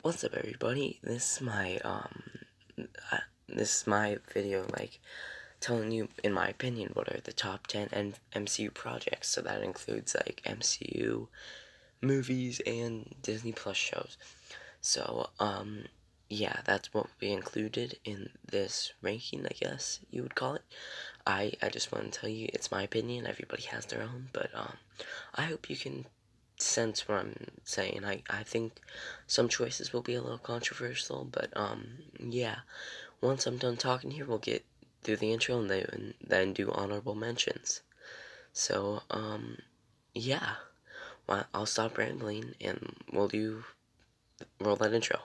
What's up, everybody? This is my video, like, telling you, in my opinion, what are the top 10 MCU projects. So that includes, like, MCU movies and Disney Plus shows. So, yeah, that's what we included in this ranking, I guess you would call it. I just want to tell you, it's my opinion. Everybody has their own, but, I hope you can sense what I'm saying. I think some choices will be a little controversial, but, yeah. Once I'm done talking here, we'll get through the intro and then do honorable mentions. So, yeah. Well, I'll stop rambling and we'll roll that intro.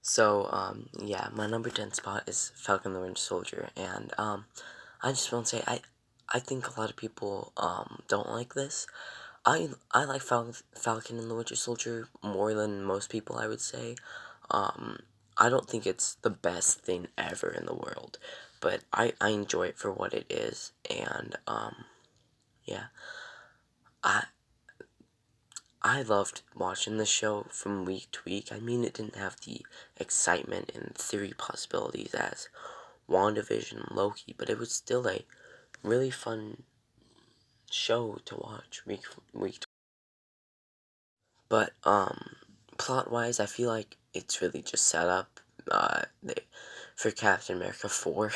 So, yeah, my number 10 spot is Falcon the Winter Soldier, and, I just want to say, I think a lot of people, don't like this. I like Falcon and the Winter Soldier more than most people, I would say. I don't think it's the best thing ever in the world, but I enjoy it for what it is, and, yeah. I loved watching the show from week to week. I mean, it didn't have the excitement and theory possibilities as WandaVision and Loki, but it was still a really fun show to watch week to week. But, plot-wise, I feel like it's really just set up, for Captain America 4.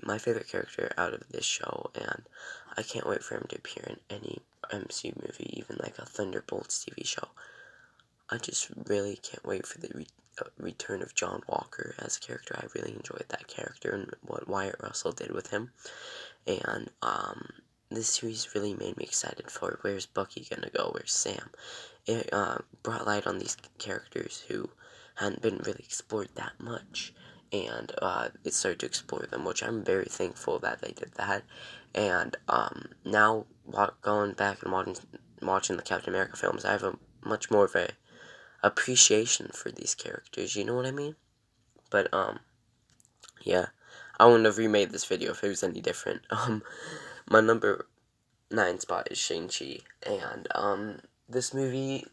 My favorite character out of this show, and I can't wait for him to appear in any MCU movie, even like a Thunderbolts TV show. I just really can't wait for the return of John Walker as a character. I really enjoyed that character and what Wyatt Russell did with him. And, this series really made me excited for where's Bucky gonna go, where's Sam. It, brought light on these characters who hadn't been really explored that much. And, it started to explore them, which I'm very thankful that they did that. And, now, going back and watching the Captain America films, I have a much more of a appreciation for these characters, you know what I mean? But, yeah, I wouldn't have remade this video if it was any different. My number 9 spot is Shang-Chi, and, this movie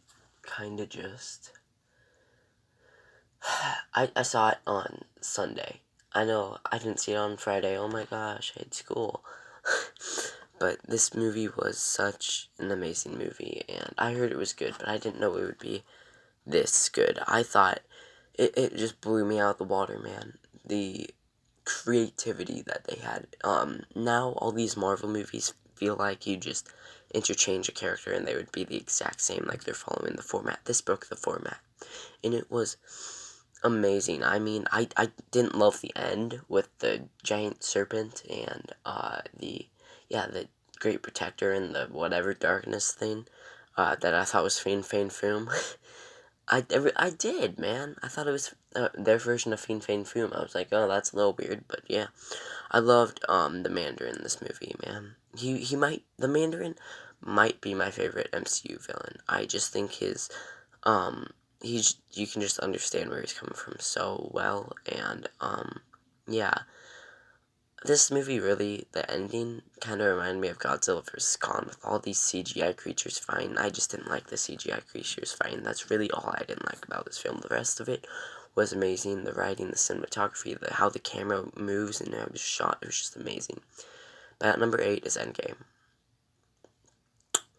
kinda just... I saw it on Sunday. I know, I didn't see it on Friday. Oh my gosh, I had school. But this movie was such an amazing movie, and I heard it was good, but I didn't know it would be this good. I thought it just blew me out of the water, man. The creativity that they had. Now all these Marvel movies feel like you just interchange a character and they would be the exact same, like they're following the format. This broke the format, and it was amazing. I mean, I didn't love the end with the giant serpent and, the Great Protector and the whatever darkness thing, that I thought was Fiend Fein Foom. I did, man. I thought it was, their version of Fiend Fein Foom. I was like, oh, that's a little weird, but yeah. I loved, the Mandarin in this movie, man. The Mandarin might be my favorite MCU villain. I just think you can just understand where he's coming from so well, and, yeah. This movie really, the ending, kind of reminded me of Godzilla vs. Kong, with all these CGI creatures fighting. I just didn't like the CGI creatures fighting. That's really all I didn't like about this film. The rest of it was amazing. The writing, the cinematography, how the camera moves and how it was shot, it was just amazing. But at number 8 is Endgame.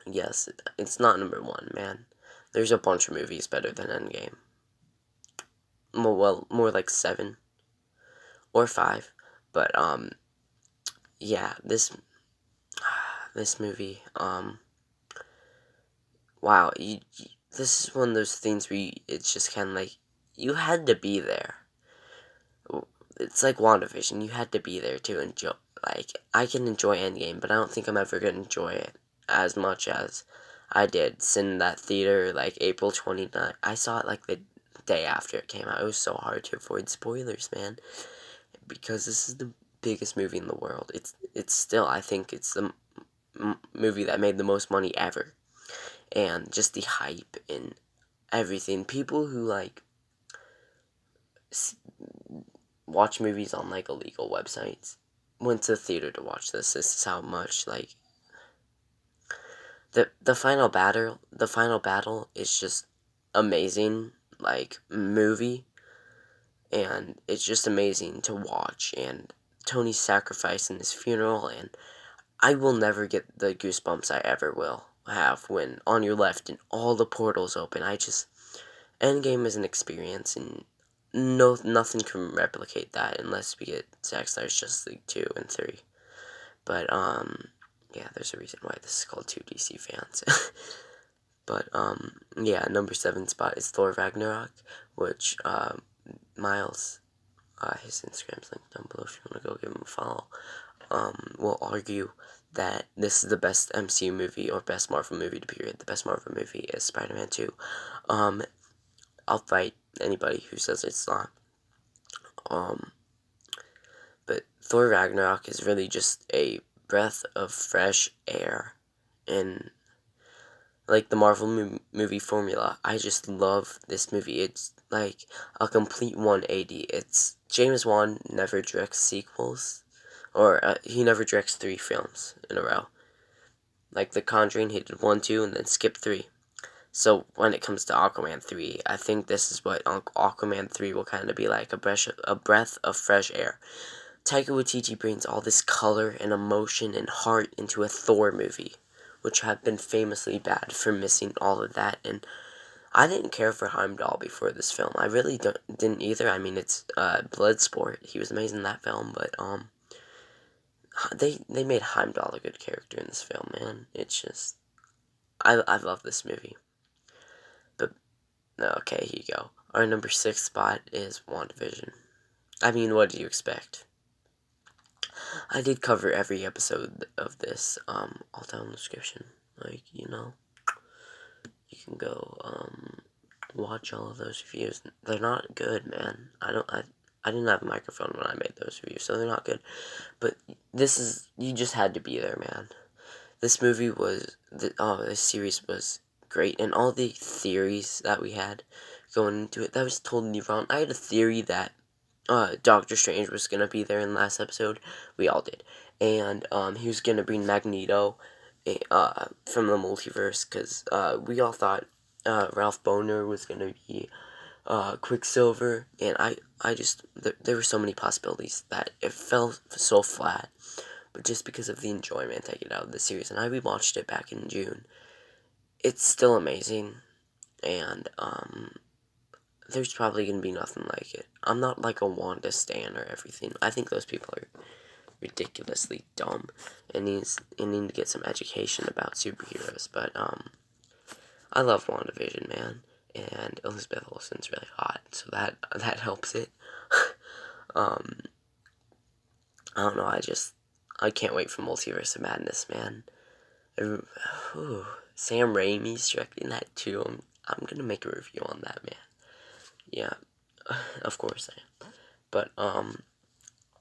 Yes, it's not number 1, man. There's a bunch of movies better than Endgame. well, more like 7 or 5. But yeah, this movie, wow, this is one of those things where it's just kind of like you had to be there. It's like WandaVision. You had to be there to enjoy. Like, I can enjoy Endgame, but I don't think I'm ever gonna enjoy it as much as I did in that theater, like April 29th. I saw it like the day after it came out. It was so hard to avoid spoilers, man, because this is the biggest movie in the world. It's still, I think it's the movie that made the most money ever, and just the hype and everything. People who like watch movies on like illegal websites went to the theater to watch this. This is how much like the final battle is just amazing, like movie, and it's just amazing to watch. And Tony's sacrifice in his funeral, and I will never get the goosebumps I ever will have when on your left and all the portals open. Endgame is an experience, and nothing can replicate that unless we get Zack Snyder's Justice League 2 and 3. But, yeah, there's a reason why this is called 2 DC fans. But, yeah, number 7 spot is Thor Ragnarok, which, Miles, his Instagram's linked down below if you want to go give him a follow, will argue that this is the best MCU movie, or best Marvel movie, period. The best Marvel movie is Spider-Man 2. I'll fight anybody who says it's not. But Thor Ragnarok is really just a breath of fresh air in, like, the Marvel movie formula. I just love this movie. It's like a complete 180. It's James Wan never directs sequels, or he never directs 3 films in a row. Like The Conjuring, he did 1, 2, and then skipped 3. So when it comes to Aquaman 3, I think this is what Aquaman 3 will kind of be like, a breath of fresh air. Taika Waititi brings all this color and emotion and heart into a Thor movie, which have been famously bad for missing all of that. And I didn't care for Heimdall before this film. I really didn't either. I mean, it's Bloodsport. He was amazing in that film, but they made Heimdall a good character in this film, man. It's just, I love this movie. But okay, here you go. Our number 6 spot is WandaVision. I mean, what do you expect? I did cover every episode of this, all down in the description. Like, you know, you can go, watch all of those reviews. They're not good, man. I didn't have a microphone when I made those reviews, so they're not good. But you just had to be there, man. This movie was, this series was great, and all the theories that we had going into it, that was totally wrong. I had a theory that Doctor Strange was gonna be there in the last episode. We all did. And he was gonna bring Magneto from the multiverse, because we all thought Ralph Boner was gonna be Quicksilver, and I just, there were so many possibilities that it fell so flat. But just because of the enjoyment I get out of the series, and I rewatched it back in June, it's still amazing, and there's probably gonna be nothing like it. I'm not like a Wanda stan or everything. I think those people are ridiculously dumb and need to get some education about superheroes. But I love WandaVision, man, and Elizabeth Olsen's really hot, so that helps it. I don't know. I can't wait for Multiverse of Madness, man. Sam Raimi's directing that too. I'm gonna make a review on that, man. Yeah, of course I am. But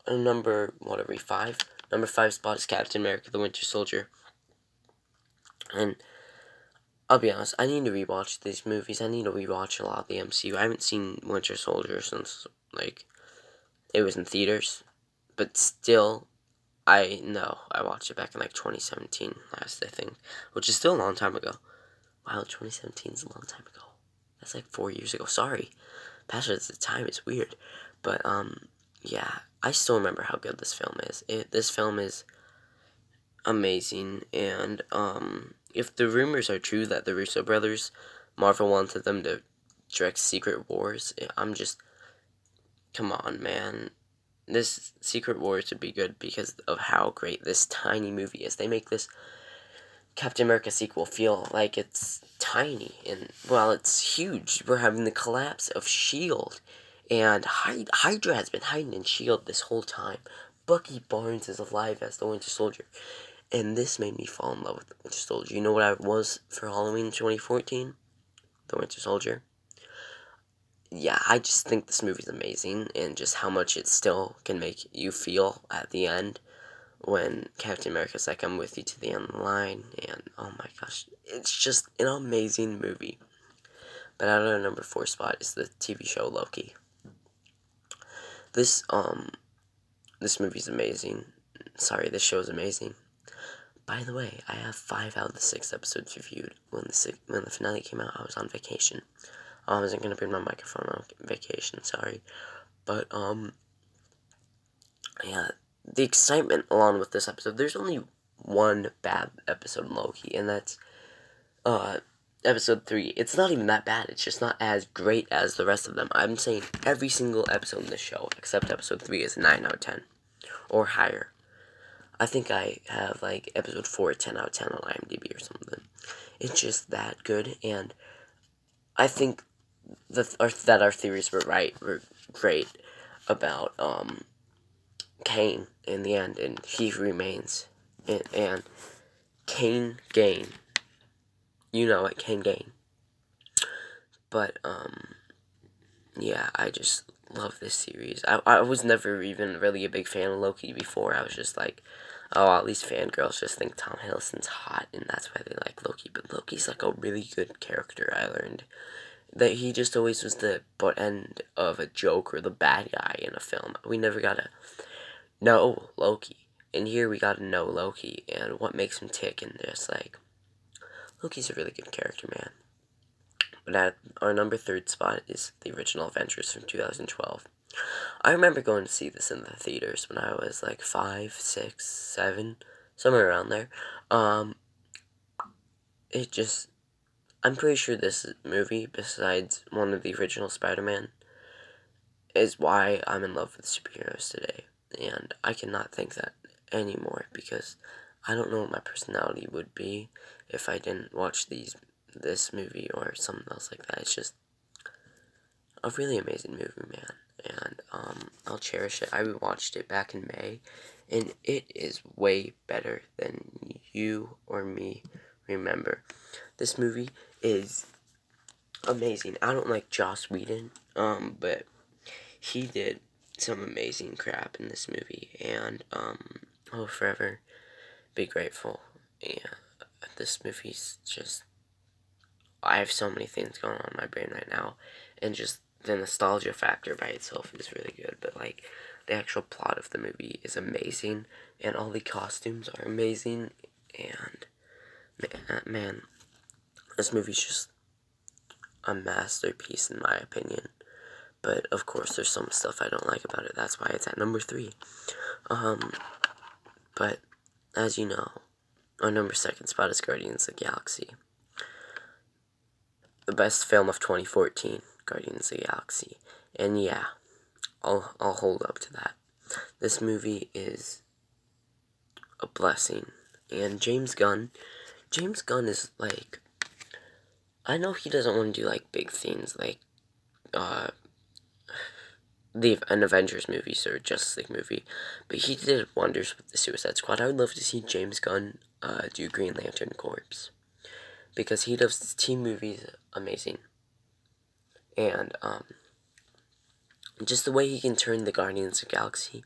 number 5. Number 5 spot is Captain America: The Winter Soldier. And I'll be honest, I need to rewatch these movies. I need to rewatch a lot of the MCU. I haven't seen Winter Soldier since like it was in theaters, but still, I know I watched it back in like 2017 last, I think, which is still a long time ago. Wow, 2017 is a long time ago. That's like 4 years ago. Sorry, passage of the time is weird, but yeah, I still remember how good this film is. This film is amazing, and if the rumors are true that the Russo brothers, Marvel wanted them to direct Secret Wars, I'm just come on, man. This Secret Wars would be good because of how great this tiny movie is. They make this Captain America sequel feel like it's tiny, and, well, it's huge. We're having the collapse of S.H.I.E.L.D., and Hydra has been hiding in S.H.I.E.L.D. this whole time. Bucky Barnes is alive as the Winter Soldier, and this made me fall in love with the Winter Soldier. You know what I was for Halloween 2014? The Winter Soldier. Yeah, I just think this movie's amazing, and just how much it still can make you feel at the end when Captain America's like, I'm with you to the end of the line, and oh my gosh, it's just an amazing movie. But out of our number 4 spot is the TV show Loki. This movie's amazing. Sorry, this show's amazing. By the way, I have 5 out of the 6 episodes reviewed. When the finale came out, I was on vacation. I wasn't gonna bring my microphone on vacation, sorry. But, yeah, the excitement along with this episode, there's only one bad episode in Loki, and that's, episode 3. It's not even that bad, it's just not as great as the rest of them. I'm saying every single episode in this show, except episode 3, is a 9 out of 10, or higher. I think I have, like, episode 4 10 out of 10 on IMDb or something. It's just that good, and I think that our theories were right, were great about, Kane in the end, and he remains, and Kane Gain. You know it, Kane Gain. But, yeah, I just love this series. I was never even really a big fan of Loki before. I was just like, oh, all these fangirls just think Tom Hiddleston's hot, and that's why they like Loki. But Loki's like a really good character, I learned. That he just always was the butt end of a joke or the bad guy in a film. We never got to know Loki. And here we got to know Loki and what makes him tick, and just like, Loki's a really good character, man. But at our number 3 spot is the original Avengers from 2012. I remember going to see this in the theaters when I was like 5, 6, 7, somewhere around there. I'm pretty sure this movie, besides one of the original Spider-Man, is why I'm in love with superheroes today. And I cannot think that anymore, because I don't know what my personality would be if I didn't watch this movie or something else like that. It's just a really amazing movie, man. And I'll cherish it. I watched it back in May, and it is way better than you or me remember. This movie is amazing. I don't like Joss Whedon, but he did some amazing crap in this movie, and I'll forever be grateful. Yeah, this movie's just, I have so many things going on in my brain right now, and just the nostalgia factor by itself is really good, but like, the actual plot of the movie is amazing, and all the costumes are amazing, and man, this movie's just a masterpiece in my opinion. But of course, there's some stuff I don't like about it. That's why it's at number 3. But as you know, our number 2 spot is Guardians of the Galaxy. The best film of 2014, Guardians of the Galaxy. And yeah, I'll hold up to that. This movie is a blessing. And James Gunn is like, I know he doesn't want to do like big things like an Avengers movie or Justice League movie, but he did wonders with the Suicide Squad. I would love to see James Gunn do Green Lantern Corps, because he does his team movies amazing, and just the way he can turn the Guardians of the Galaxy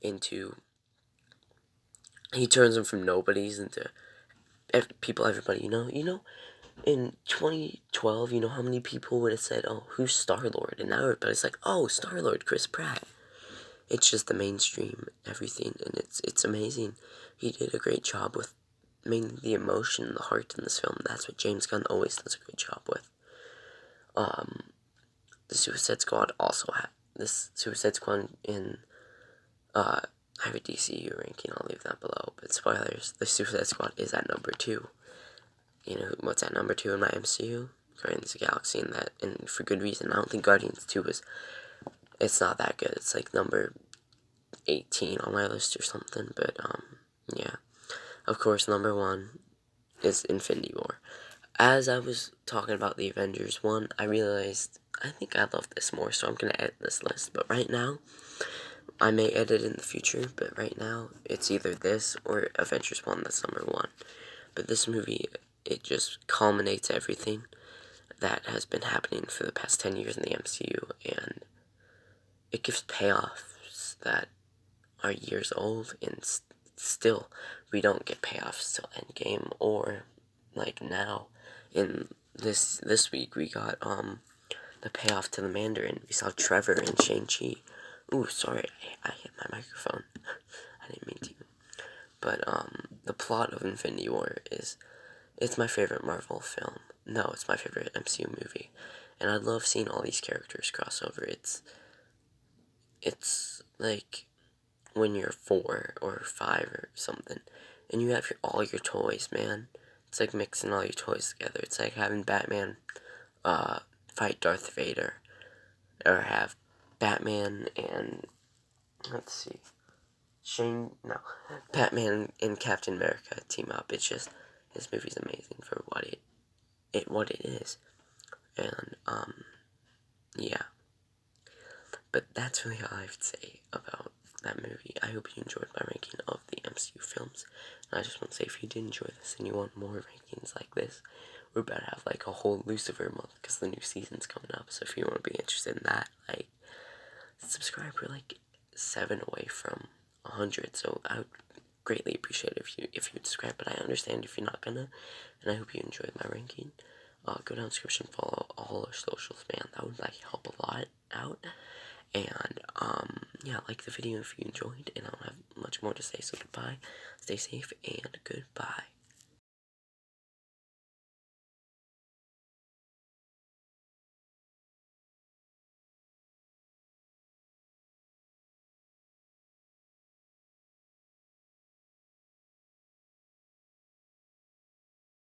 into, he turns them from nobodies into people everybody you know. In 2012, you know how many people would have said, oh, who's Star-Lord? And now everybody's like, oh, Star-Lord, Chris Pratt. It's just the mainstream, everything, and it's amazing. He did a great job with making the emotion and the heart in this film. That's what James Gunn always does a great job with. The Suicide Squad also had, this Suicide Squad in, I have a DCU ranking, I'll leave that below, but spoilers, the Suicide Squad is at number 2. You know what's at number 2 in my MCU? Guardians of the Galaxy, and for good reason. I don't think Guardians 2 was it's not that good. It's like number 18 on my list or something, but, yeah. Of course, number 1 is Infinity War. As I was talking about the Avengers one, I realized I think I love this more, so I'm gonna edit this list. But right now, I may edit in the future, but right now, it's either this or Avengers 1 that's number 1. But this movie, it just culminates everything that has been happening for the past 10 years in the MCU, and it gives payoffs that are years old, and still, we don't get payoffs till Endgame, or, like, now, in this week, we got, the payoff to the Mandarin. We saw Trevor and Shang-Chi. Ooh, sorry, I hit my microphone. I didn't mean to. But, the plot of Infinity War is, it's my favorite Marvel film. No, it's my favorite MCU movie. And I love seeing all these characters cross over. It's like when you're 4 or 5 or something, and you have all your toys, man. It's like mixing all your toys together. It's like having Batman, fight Darth Vader, or have Batman and, let's see, Batman and Captain America team up. It's just, this movie's amazing for what it is, and, yeah, but that's really all I have to say about that movie. I hope you enjoyed my ranking of the MCU films, and I just want to say, if you did enjoy this and you want more rankings like this, we're about to have like a whole Lucifer month, because the new season's coming up. So if you want to be interested in that, like, subscribe. We're like 7 away from 100, so I would greatly appreciate it if you would subscribe, but I understand if you're not gonna, and I hope you enjoyed my ranking. Go down the description, follow all our socials, man. That would like help a lot out. And yeah, like the video if you enjoyed, and I don't have much more to say, so goodbye, stay safe, and goodbye.